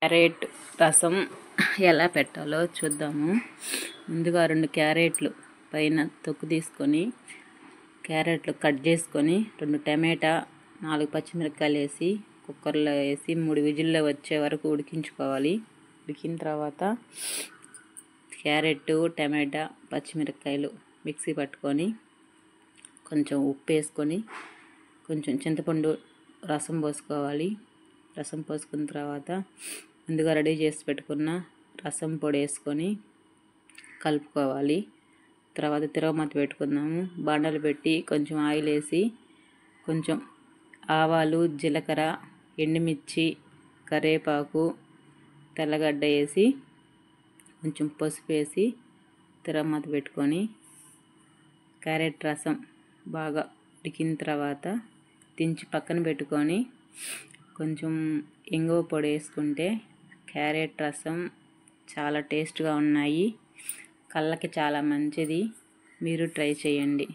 Carrot రసం ఎలా పెట్టాలో చూద్దాము. ముందుగా 2 క్యారెట్లు పైన తొక్కు తీసుకొని క్యారెట్లు కట్ చేసుకొని 2 టమాటా 4 పచ్చిమిరపకాయలు వేసి కుక్కర్లో వేసి 3 విజిల్లో వచ్చే వరకు ఉడికించుకోవాలి. ఉడికిన తర్వాత క్యారెట్, టమాటా, పచ్చిమిరపకాయలు మిక్సీ పట్టుకొని కొంచెం ఉప్పు వేసుకొని కొంచెం చింతపండు రసం పోసుకోవాలి. రసం పోసుకున్న తర్వాత ముందుగా రెడీ చేసి పెట్టుకున్న రసం పొడి వేసుకొని కలుపుకోవాలి. తర్వాత తిరగమాత పెట్టుకుందాము. బాండలు పెట్టి కొంచెం ఆయిల్ వేసి కొంచెం ఆవాలు, జీలకర్ర, ఎండుమిర్చి, కరివేపాకు, తెల్లగడ్డ వేసి కొంచెం పసుపు వేసి తిరగమాత పెట్టుకొని క్యారెట్ రసం బాగా ఉడికిన తర్వాత దించి పక్కన పెట్టుకొని కొంచెం ఇంగువ పొడి వేసుకుంటే క్యారెట్ రసం చాలా టేస్ట్గా ఉన్నాయి. కళ్ళకి చాలా మంచిది. మీరు ట్రై చేయండి.